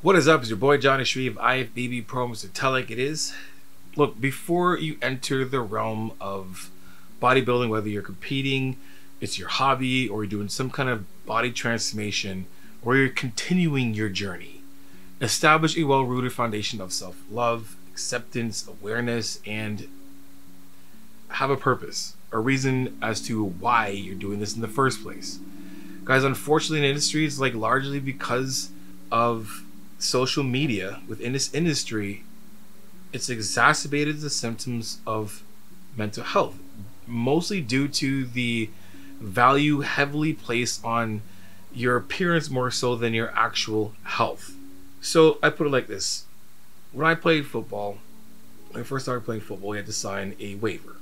What is up? It's your boy Johnny Shreve, IFBB Pro, Mr. Tell Like It Is. Look, before you enter the realm of bodybuilding, whether you're competing, it's your hobby, or you're doing some kind of body transformation, or you're continuing your journey, establish a well-rooted foundation of self-love, acceptance, awareness, and have a purpose, a reason as to why you're doing this in the first place. Guys, unfortunately in the industry, it's like largely because of social media within this industry, it's exacerbated the symptoms of mental health, mostly due to the value heavily placed on your appearance more so than your actual health. So I put it like this: when I played football, when I first started playing football, you had to sign a waiver,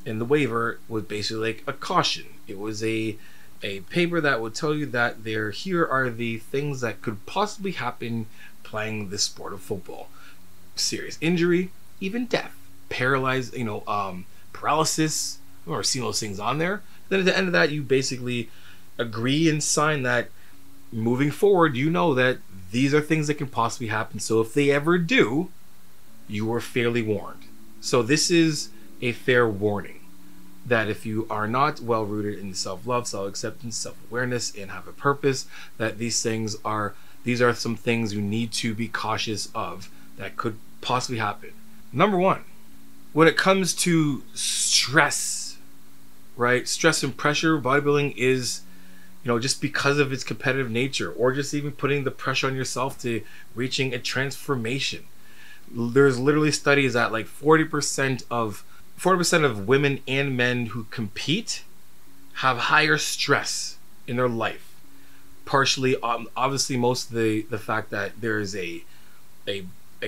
and the waiver was basically like a caution. It was a paper that would tell you that here are the things that could possibly happen playing this sport of football: serious injury, even death, paralyzed, paralysis. I've never seen those things on there. Then at the end of that, you basically agree and sign that moving forward, you know that these are things that can possibly happen. So if they ever do, you are fairly warned. So this is a fair warning that if you are not well rooted in self-love, self-acceptance, self-awareness, and have a purpose, that these are some things you need to be cautious of that could possibly happen. Number one, when it comes to stress, right? Stress and pressure, bodybuilding is, just because of its competitive nature, or just even putting the pressure on yourself to reaching a transformation. There's literally studies that like 40% of women and men who compete have higher stress in their life. Partially, obviously, most of the fact that there is a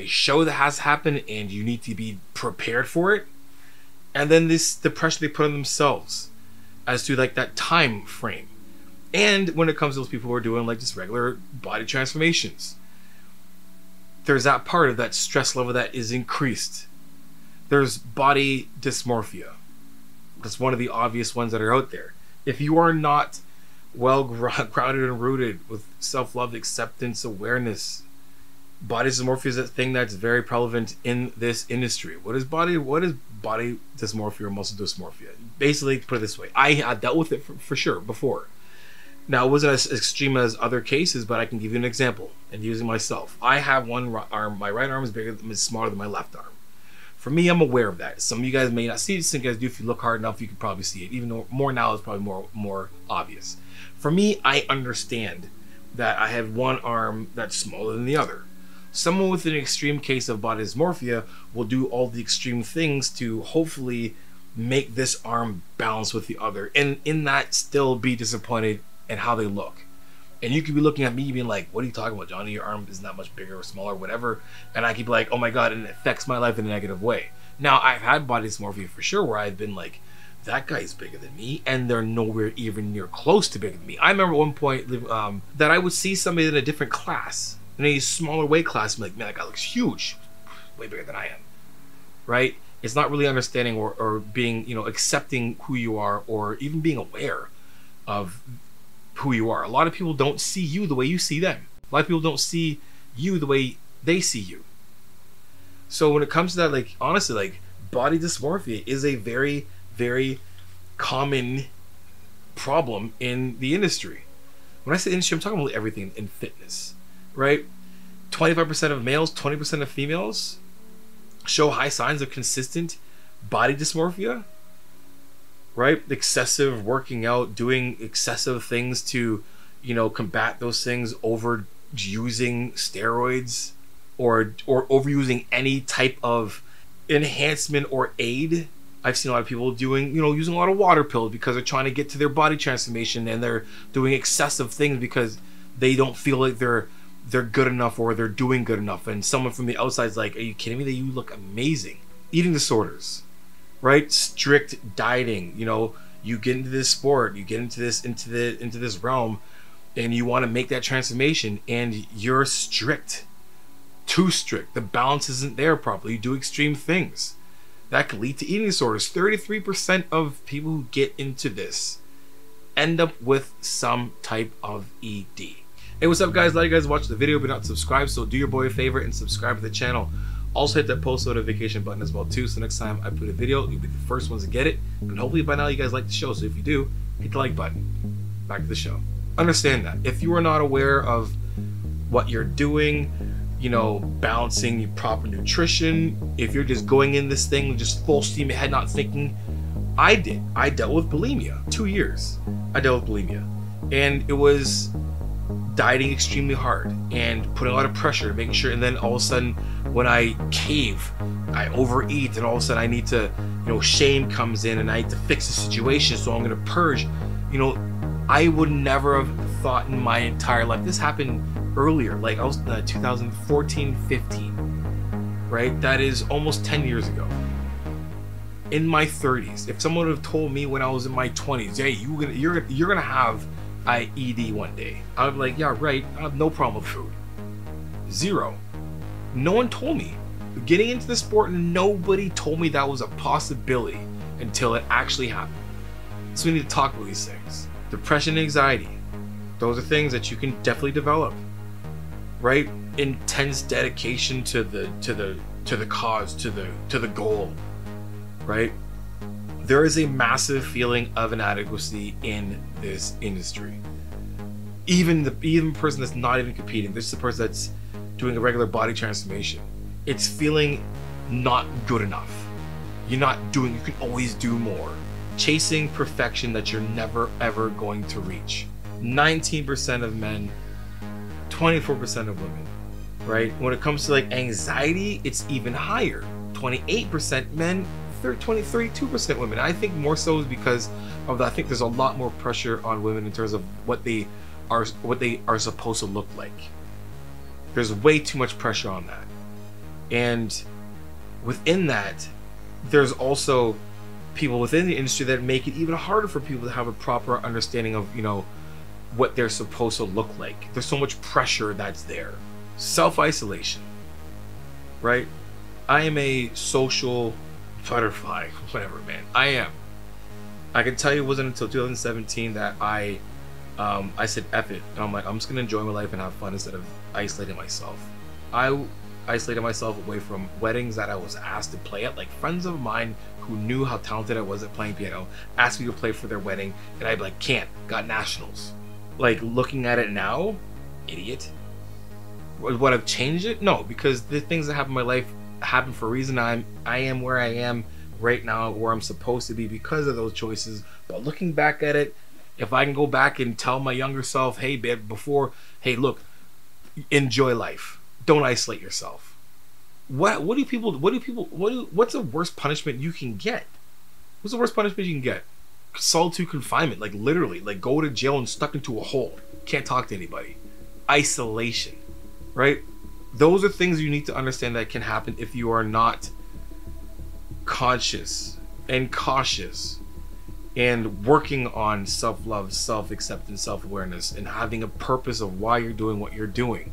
show that has happened and you need to be prepared for it, and then the pressure they put on themselves as to like that time frame. And when it comes to those people who are doing like just regular body transformations, there's that part of that stress level that is increased. There's body dysmorphia. That's one of the obvious ones that are out there. If you are not well grounded and rooted with self-love, acceptance, awareness, body dysmorphia is a thing that's very prevalent in this industry. What is body dysmorphia or muscle dysmorphia? Basically, put it this way, I dealt with it for sure before. Now, it wasn't as extreme as other cases, but I can give you an example. And using myself, I have one arm. My right arm is smaller than my left arm. For me, I'm aware of that. Some of you guys may not see it. Some of you guys do. If you look hard enough, you can probably see it. Even though more now is probably more obvious. For me, I understand that I have one arm that's smaller than the other. Someone with an extreme case of body dysmorphia will do all the extreme things to hopefully make this arm balance with the other, and in that still be disappointed in how they look. And you could be looking at me being like, what are you talking about, Johnny? Your arm is not much bigger or smaller, whatever. And I could be like, oh my God, and it affects my life in a negative way. Now, I've had body dysmorphia for sure, where I've been like, that guy's bigger than me, and they're nowhere even near close to bigger than me. I remember at one point that I would see somebody in a different class, in a smaller weight class, and be like, man, that guy looks huge, way bigger than I am, right? It's not really understanding or being, accepting who you are, or even being aware of who you are. A lot of people don't see you the way you see them. A lot of people don't see you the way they see you. So when it comes to that, like, honestly, like, body dysmorphia is a very, very common problem in the industry. When I say industry, I'm talking about everything in fitness, right? 25% of males, 20% of females show high signs of consistent body dysmorphia, right? Excessive working out, doing excessive things to, combat those things, overusing steroids or overusing any type of enhancement or aid. I've seen a lot of people doing, using a lot of water pills because they're trying to get to their body transformation, and they're doing excessive things because they don't feel like they're good enough or they're doing good enough. And someone from the outside is like, are you kidding me? That you look amazing. Eating disorders, right? Strict dieting. You get into this sport, you get into this realm, and you want to make that transformation, and you're strict, too strict. The balance isn't there properly. You do extreme things that can lead to eating disorders. 33% of people who get into this end up with some type of ED. Hey, what's up guys? A lot of you guys watch the video but not subscribed, so do your boy a favor and subscribe to the channel. Also hit that post notification button as well too, so next time I put a video, you'll be the first ones to get it. And hopefully by now you guys like the show, so if you do, hit the like button. Back to the show. Understand that if you are not aware of what you're doing, you know, balancing your proper nutrition, if you're just going in this thing just full steam ahead, not thinking, I dealt with bulimia. 2 years I dealt with bulimia, and it was dieting extremely hard and putting a lot of pressure, making sure, and then all of a sudden when I cave, I overeat, and all of a sudden I need to, you know, shame comes in and I need to fix the situation, so I'm gonna purge. You know, I would never have thought in my entire life. This happened earlier, like I was 2014, 15, right? That is almost 10 years ago. In my 30s, if someone would have told me when I was in my 20s, hey, you're gonna have IED one day, I'd be like, yeah, right, I have no problem with food. Zero. No one told me. Getting into the sport, nobody told me that was a possibility until it actually happened. So we need to talk about these things. Depression, anxiety, those are things that you can definitely develop, right? Intense dedication to the cause, to the goal, right? There is a massive feeling of inadequacy in this industry. Even the person that's not even competing, this is the person that's doing a regular body transformation, it's feeling not good enough. You're not doing, you can always do more. Chasing perfection that you're never ever going to reach. 19% of men, 24% of women, right? When it comes to like anxiety, it's even higher. 28% men, 32% women. I think more so is because of that. I think there's a lot more pressure on women in terms of what they are supposed to look like. There's way too much pressure on that. And within that, there's also people within the industry that make it even harder for people to have a proper understanding of, you know, what they're supposed to look like. There's so much pressure that's there. Self-isolation, right? I am a social butterfly, whatever, man. I am. I can tell you it wasn't until 2017 that I said F it, and I'm like, I'm just gonna enjoy my life and have fun instead of isolating myself. I isolated myself away from weddings that I was asked to play at. Like friends of mine who knew how talented I was at playing piano asked me to play for their wedding, and I'd be like, can't, got nationals. Like looking at it now, idiot. Would I've changed it? No, because the things that happen in my life happen for a reason. I am where I am right now, where I'm supposed to be because of those choices. But looking back at it, if I can go back and tell my younger self, hey babe, before, hey look, enjoy life, don't isolate yourself. What's the worst punishment you can get? What's the worst punishment you can get? Solitude confinement, like literally, like go to jail and stuck into a hole, can't talk to anybody. Isolation, right? Those are things you need to understand that can happen if you are not conscious and cautious and working on self-love, self-acceptance, self-awareness, and having a purpose of why you're doing what you're doing.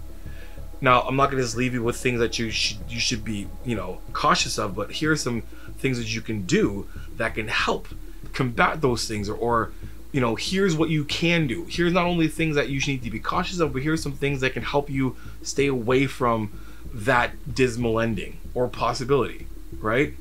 Now, I'm not going to just leave you with things that you should be, you know, cautious of, but here are some things that you can do that can help combat those things, or you know, here's what you can do. Here's not only things that you need to be cautious of, but here's some things that can help you stay away from that dismal ending or possibility, right?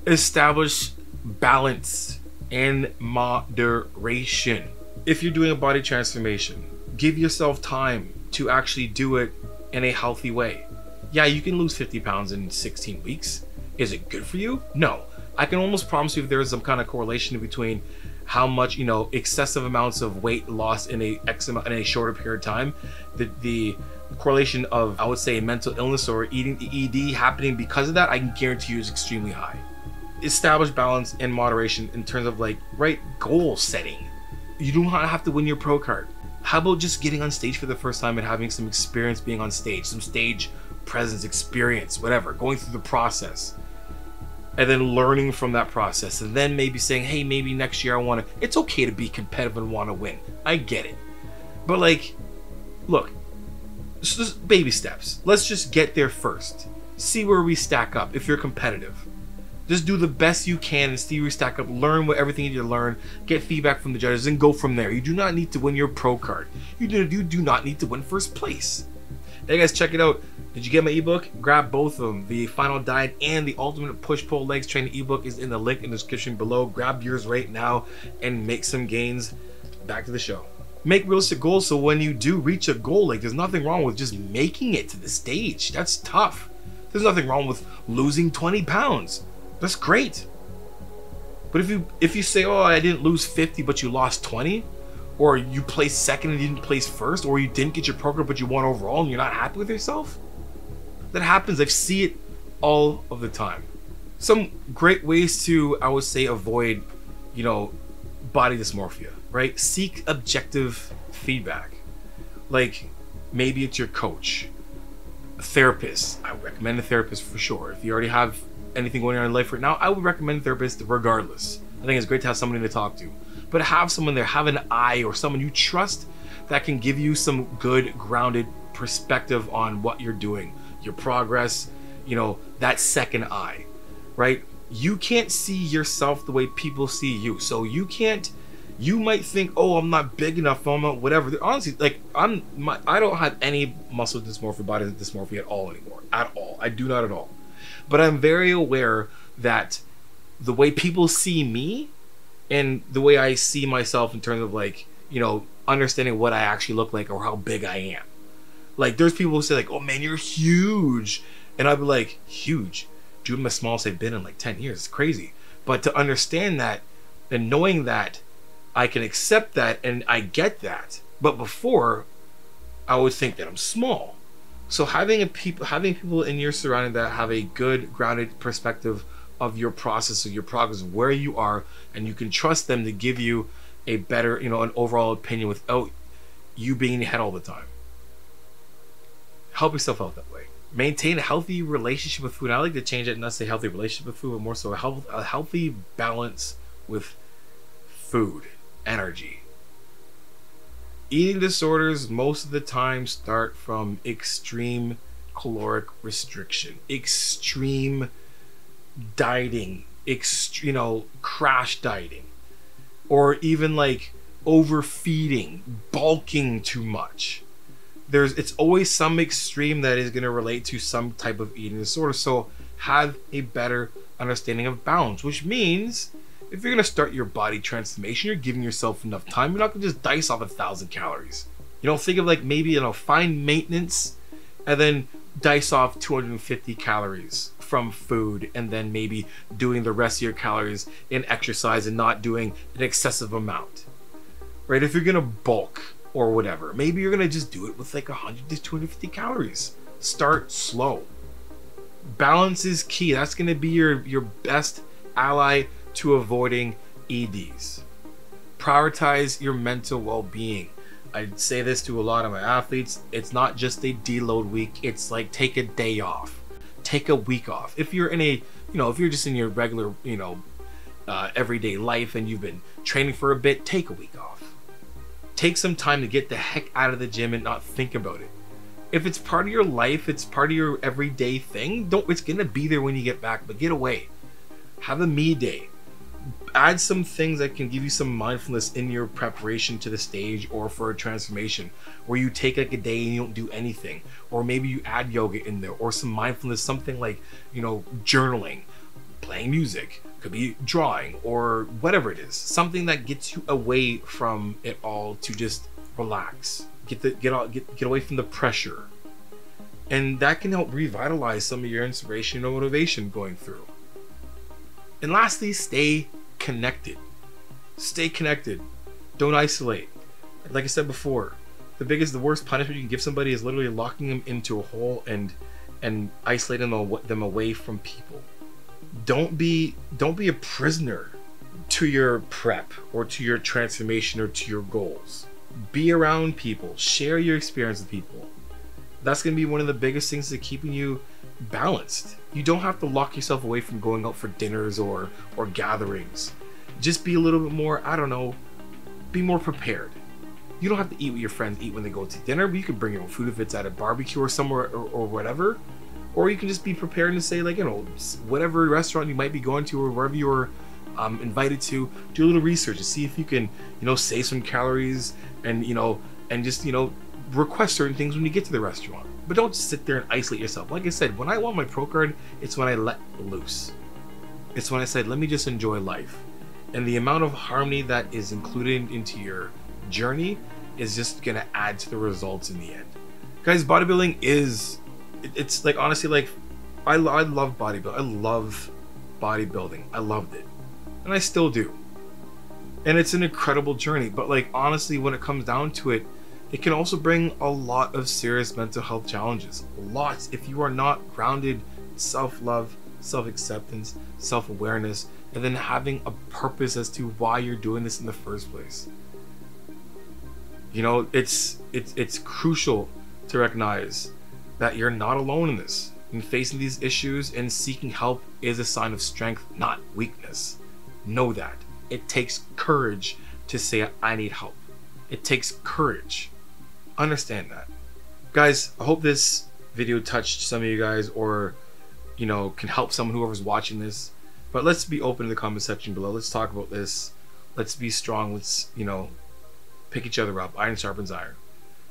Establish balance and moderation. If you're doing a body transformation, give yourself time to actually do it in a healthy way. Yeah, you can lose 50 pounds in 16 weeks. Is it good for you? No. I can almost promise you if there is some kind of correlation between how much, you know, excessive amounts of weight lost in a shorter period of time, the correlation of, I would say, mental illness or eating the ED happening because of that, I can guarantee you is extremely high. Establish balance and moderation in terms of like right goal setting. You don't have to win your pro card. How about just getting on stage for the first time and having some experience being on stage, some stage presence, experience, whatever, going through the process. And then learning from that process, and then maybe saying, hey, maybe next year I want to. It's okay to be competitive and want to win. I get it. But like, look, just baby steps. Let's just get there first. See where we stack up if you're competitive. Just do the best you can and see where you stack up. Learn what everything you need to learn. Get feedback from the judges and go from there. You do not need to win your pro card. You do not need to win first place. Hey guys, check it out. Did you get my ebook? Grab both of them. The Final Diet and the Ultimate Push-Pull Legs Training ebook is in the link in the description below. Grab yours right now and make some gains. Back to the show. Make realistic goals so when you do reach a goal, like there's nothing wrong with just making it to the stage. That's tough. There's nothing wrong with losing 20 pounds. That's great. But if you say, oh, I didn't lose 50 but you lost 20, or you placed second and you didn't place first, or you didn't get your program but you won overall and you're not happy with yourself, that happens. I see it all of the time. Some great ways to, I would say, avoid, body dysmorphia, right? Seek objective feedback. Like maybe it's your coach, a therapist. I would recommend a therapist for sure. If you already have anything going on in life right now, I would recommend a therapist regardless. I think it's great to have somebody to talk to, but have someone there, have an eye or someone you trust that can give you some good grounded perspective on what you're doing, your progress, that second eye, right? You can't see yourself the way people see you. So you might think, oh, I'm not big enough, I'm not whatever. Honestly, like I don't have any muscle dysmorphia, body dysmorphia at all anymore, at all. I do not at all. But I'm very aware that the way people see me and the way I see myself in terms of like, understanding what I actually look like or how big I am. Like there's people who say like, oh man, you're huge. And I'd be like, huge? Dude, I'm the smallest I've been in like 10 years. It's crazy. But to understand that and knowing that I can accept that and I get that. But before, I would think that I'm small. So having people in your surrounding that have a good grounded perspective of your process, of your progress, where you are, and you can trust them to give you a better, an overall opinion without you being in your head all the time. Help yourself out that way. Maintain a healthy relationship with food. I like to change it and not say healthy relationship with food, but more so a healthy balance with food, energy. Eating disorders most of the time start from extreme caloric restriction, extreme dieting, crash dieting, or even like overfeeding, bulking too much. It's always some extreme that is going to relate to some type of eating disorder. So have a better understanding of balance, which means if you're going to start your body transformation, you're giving yourself enough time. You're not going to just dice off 1,000 calories. Think of like maybe, find maintenance and then dice off 250 calories from food, and then maybe doing the rest of your calories in exercise and not doing an excessive amount, right? If you're going to bulk or whatever, maybe you're going to just do it with like 100 to 250 calories. Start slow. Balance is key. That's going to be your best ally to avoiding EDs. Prioritize your mental well-being. I say this to a lot of my athletes. It's not just a deload week. It's like take a day off. Take a week off. If you're in a, if you're just in your regular, everyday life and you've been training for a bit, take a week off. Take some time to get the heck out of the gym and not think about it. If it's part of your life, it's part of your everyday thing, it's gonna be there when you get back, but get away. Have a me day. Add some things that can give you some mindfulness in your preparation to the stage or for a transformation, where you take like a day and you don't do anything, or maybe you add yoga in there or some mindfulness, something like journaling, playing music, could be drawing or whatever it is, something that gets you away from it all to just relax, get away from the pressure, and that can help revitalize some of your inspiration and motivation going through. And lastly, stay connected. Stay connected. Don't isolate. Like I said before, the worst punishment you can give somebody is literally locking them into a hole and isolating them away from people. Don't be a prisoner to your prep or to your transformation or to your goals. Be around people. Share your experience with people. That's going to be one of the biggest things to keeping you balanced. You don't have to lock yourself away from going out for dinners or gatherings. Just be a little bit more, be more prepared. You don't have to eat what your friends eat when they go to dinner, but you can bring your own food if it's at a barbecue or somewhere or whatever. Or you can just be prepared to say, like, you know, whatever restaurant you might be going to or wherever you're invited to, do a little research to see if you can, you know, save some calories and, you know, and just, you know, request certain things when you get to the restaurant. But don't sit there and isolate yourself. Like I said, when I want my pro card, it's when I let loose. It's when I said, let me just enjoy life. And the amount of harmony that is included into your journey is just gonna add to the results in the end. Guys, bodybuilding is, it's like, honestly, like, I love bodybuilding. I love bodybuilding. I loved it. And I still do. And it's an incredible journey. But like, honestly, when it comes down to it, it can also bring a lot of serious mental health challenges. Lots, if you are not grounded in self-love, self-acceptance, self-awareness, and then having a purpose as to why you're doing this in the first place. You know, it's crucial to recognize that you're not alone in this. And facing these issues and seeking help is a sign of strength, not weakness. Know that. It takes courage to say, I need help. It takes courage. Understand that. Guys, I hope this video touched some of you guys, or, you know, can help someone, whoever's watching this. But let's be open in the comment section below. Let's talk about this. Let's be strong. Let's, you know, pick each other up. Iron sharpens iron.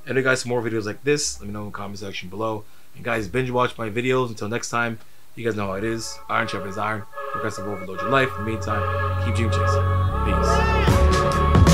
And if you guys some more videos like this, let me know in the comment section below. And guys, binge watch my videos. Until next time, you guys know how it is. Iron sharpens iron. Progressive overload your life. In the meantime, keep dream chasing. Peace.